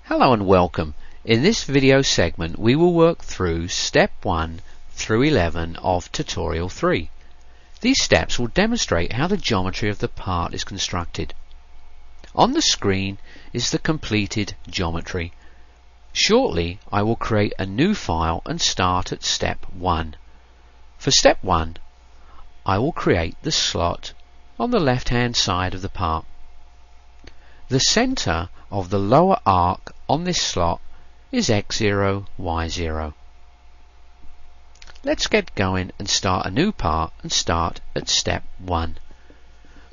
Hello and welcome. In this video segment we will work through step 1 through 11 of Tutorial 3. These steps will demonstrate how the geometry of the part is constructed. On the screen is the completed geometry. Shortly I will create a new file and start at step 1. For step 1 I will create the slot on the left hand side of the part. The center of the lower arc on this slot is x0, y0. Let's get going and start a new part and start at step 1.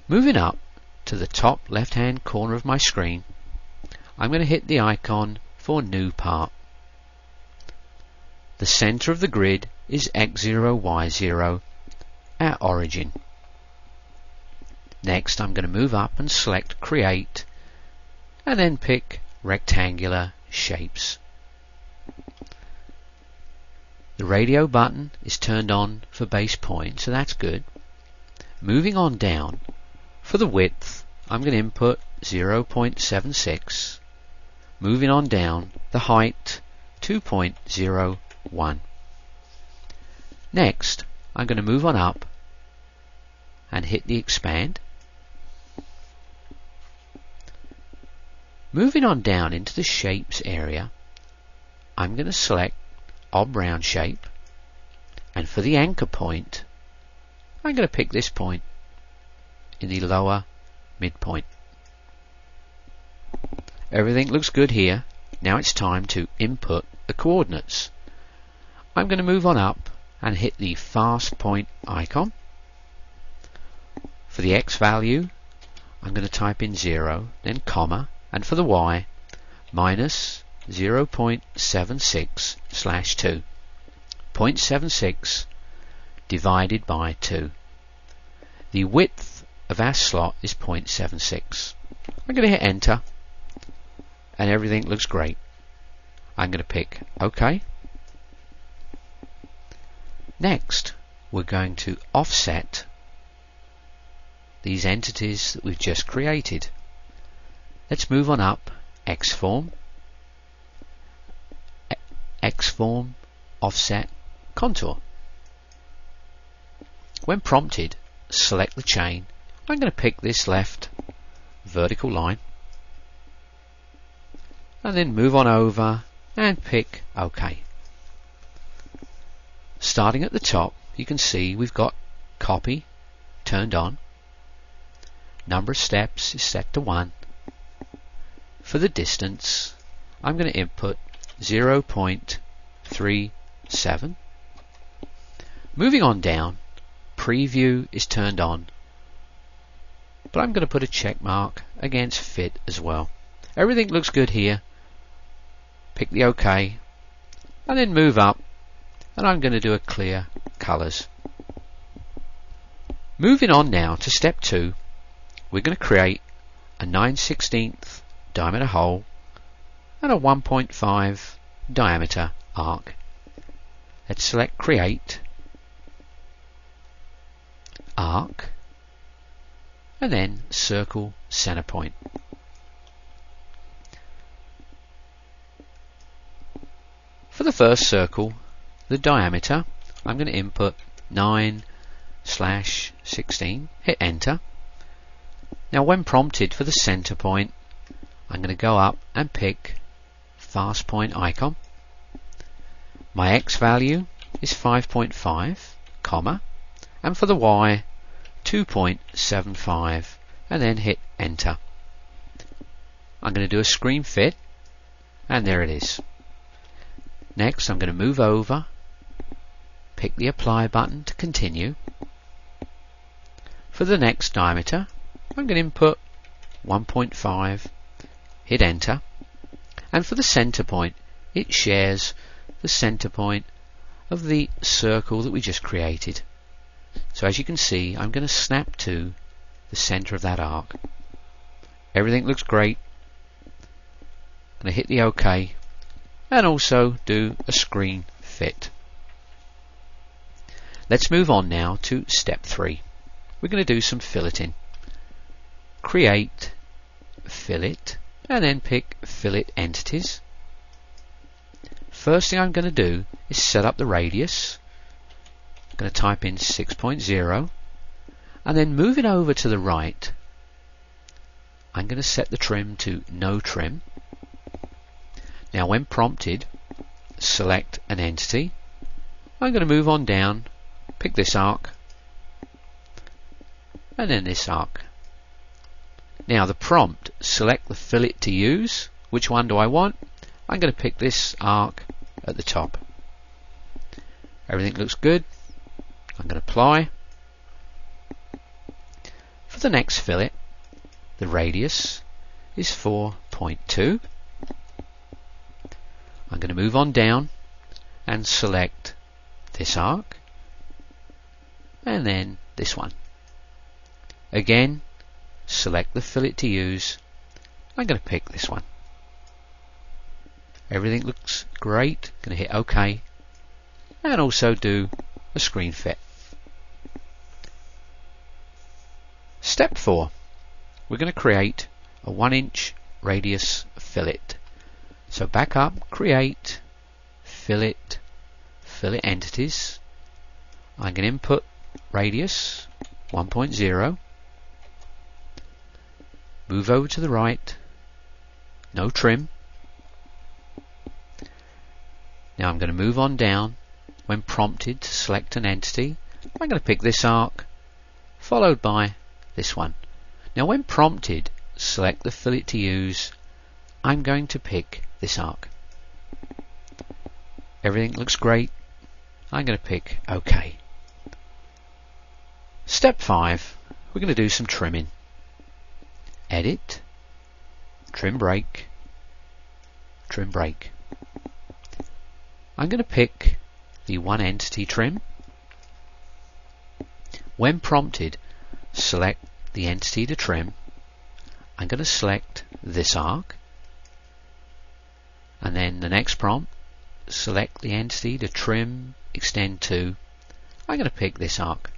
Moving up to the top left hand corner of my screen, I'm going to hit the icon for new part. The center of the grid is x0, y0 at origin. Next I'm going to move up and select create and then pick rectangular shapes. The radio button is turned on for base point, so that's good. Moving on down, for the width I'm going to input 0.76. Moving on down, the height 2.01. Next I'm going to move on up and hit the expand. Moving on down into the shapes area, I'm going to select odd round shape, and for the anchor point I'm going to pick this point in the lower midpoint. Everything looks good here. Now it's time to input the coordinates. I'm going to move on up and hit the fast point icon. For the x value I'm going to type in 0, then comma, and for the y, minus 0.76 / 2. 0.76 divided by 2. The width of our slot is 0.76. I'm going to hit enter, and everything looks great. I'm going to pick OK. Next, we're going to offset these entities that we've just created. Let's move on up, X-form, offset, contour. When prompted, select the chain. I'm going to pick this left vertical line and then move on over and pick OK. Starting at the top, you can see we've got copy turned on. Number of steps is set to 1. For the distance, I'm going to input 0.37. Moving on down, preview is turned on, but I'm going to put a check mark against fit as well. Everything looks good here. Pick the OK, and then move up, and I'm going to do a clear colors. Moving on now to step 2, we're going to create a 9/16 diameter hole and a 1.5 diameter arc. Let's select create, arc, and then circle center point. For the first circle, the diameter, I'm going to input 9/16, hit enter. Now when prompted for the center point, I'm going to go up and pick fast point icon. My x value is 5.5, comma, and for the y 2.75, and then hit enter. I'm going to do a screen fit, and there it is. Next I'm going to move over, pick the apply button to continue. For the next diameter I'm going to input 1.5, hit enter, and for the center point it shares the center point of the circle that we just created. So as you can see, I'm going to snap to the center of that arc. Everything looks great. I'm going to hit the OK and also do a screen fit. Let's move on now to step 3. We're going to do some filleting. Create, fillet, and then pick Fillet Entities. First thing I'm going to do is set up the radius. I'm going to type in 6.0, and then moving over to the right, I'm going to set the trim to No Trim. Now when prompted, select an entity. I'm going to move on down, pick this arc, and then this arc. Now the prompt, select the fillet to use. Which one do I want? I'm going to pick this arc at the top. Everything looks good. I'm going to apply. For the next fillet, the radius is 4.2. I'm going to move on down and select this arc and then this one. Again, select the fillet to use. I'm going to pick this one. Everything looks great. Going to hit OK and also do a screen fit. Step 4. We're going to create a 1-inch radius fillet. So back up, create, fillet entities. I'm going to input radius 1.0. Move over to the right, no trim. Now I'm going to move on down. When prompted to select an entity, I'm going to pick this arc, followed by this one. Now when prompted, select the fillet to use. I'm going to pick this arc. Everything looks great. I'm going to pick OK. Step 5. We're going to do some trimming. Edit, Trim Break, Trim Break. I'm going to pick the 1 entity trim. When prompted, select the entity to trim. I'm going to select this arc, and then the next prompt, select the entity to trim, extend to. I'm going to pick this arc,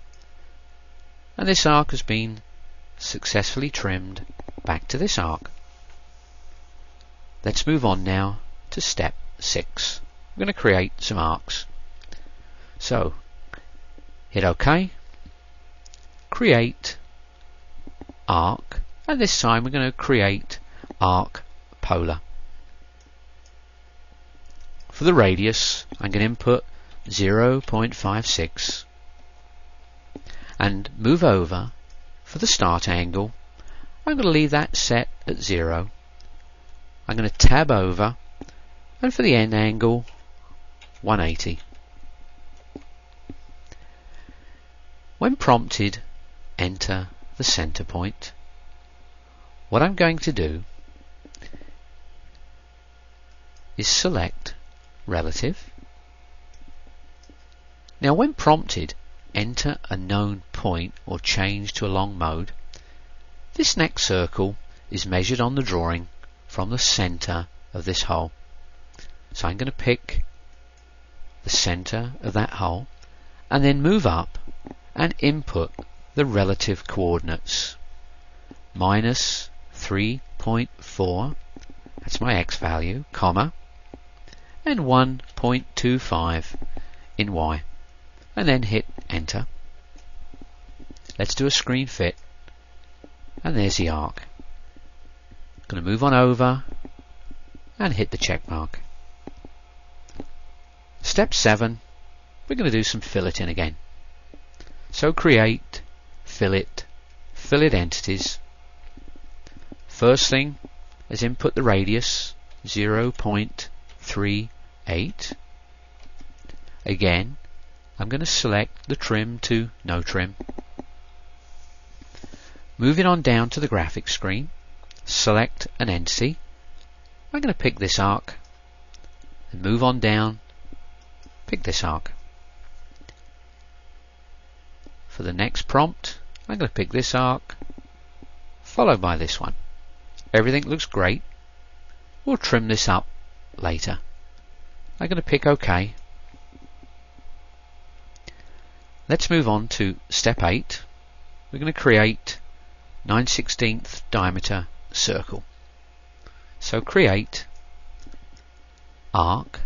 and this arc has been successfully trimmed back to this arc. Let's move on now to step 6. We're going to create some arcs. So hit OK, create arc, and this time we're going to create arc polar. For the radius, I'm going to input 0.56 and move over. For the start angle, I'm going to leave that set at 0. I'm going to tab over, and for the end angle, 180. When prompted, enter the center point. What I'm going to do is select relative. Now when prompted, enter a known point or change to a long mode. This next circle is measured on the drawing from the center of this hole. So I'm going to pick the center of that hole and then move up and input the relative coordinates. Minus 3.4, that's my x value, comma, and 1.25 in y, and then hit enter. Let's do a screen fit, and there's the arc. Going to move on over and hit the check mark. Step 7, we're going to do some filleting again. So create, fillet entities. First thing is input the radius 0.38. Again, I'm going to select the trim to no trim. Moving on down to the graphics screen, select an entity. I'm going to pick this arc and move on down, pick this arc. For the next prompt, I'm going to pick this arc, followed by this one. Everything looks great. We'll trim this up later. I'm going to pick OK. Let's move on to step 8. We're going to create 9/16 diameter circle. So create arc,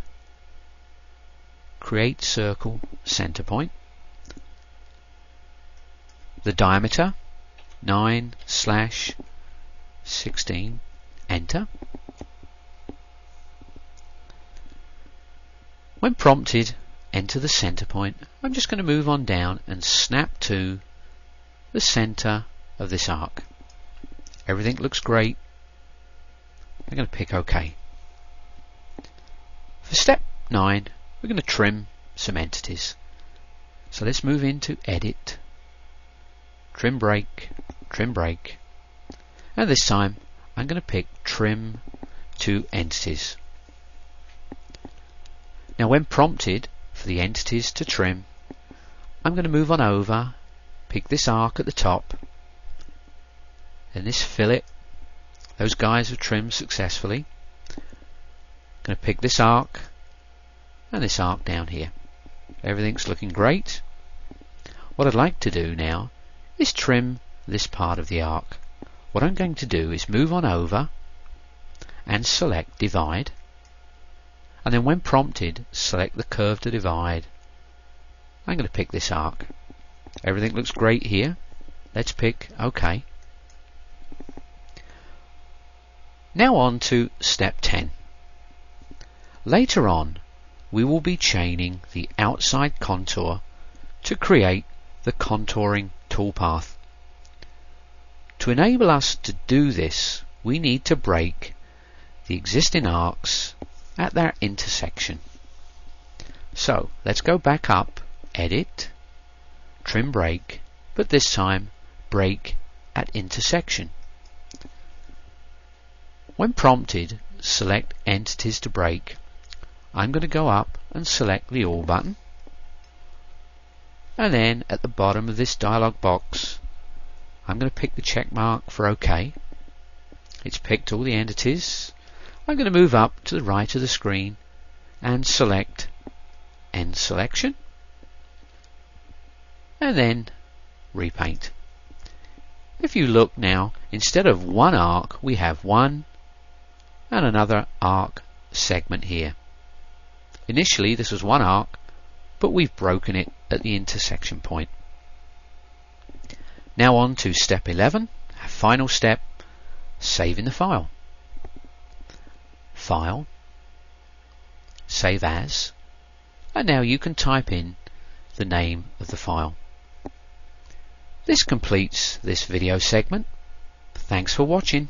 create circle center point, the diameter 9/16, enter. When prompted, enter the center point. I'm just going to move on down and snap to the center of this arc. Everything looks great. I'm going to pick OK. For step 9, we're going to trim some entities. So let's move into Edit, Trim Break, and this time I'm going to pick Trim to Entities. Now when prompted for the entities to trim, I'm going to move on over, pick this arc at the top, and this fillet. Those guys have trimmed successfully. I'm going to pick this arc and this arc down here. Everything's looking great. What I'd like to do now is trim this part of the arc. What I'm going to do is move on over and select Divide, and then when prompted, select the curve to divide. I'm going to pick this arc. Everything looks great here. Let's pick OK. Now on to step 10. Later on, we will be chaining the outside contour to create the contouring toolpath. To enable us to do this, we need to break the existing arcs at their intersection. So let's go back up, Edit, Trim Break, but this time break at intersection. When prompted, select Entities to break. I'm going to go up and select the All button, and then at the bottom of this dialog box I'm going to pick the check mark for OK. It's picked all the entities. I'm going to move up to the right of the screen and select End Selection, and then Repaint. If you look now, instead of one arc we have one and another arc segment here. Initially this was one arc, but we've broken it at the intersection point. Now on to step 11, our final step, saving the file. File, Save As, and now you can type in the name of the file. This completes this video segment. Thanks for watching.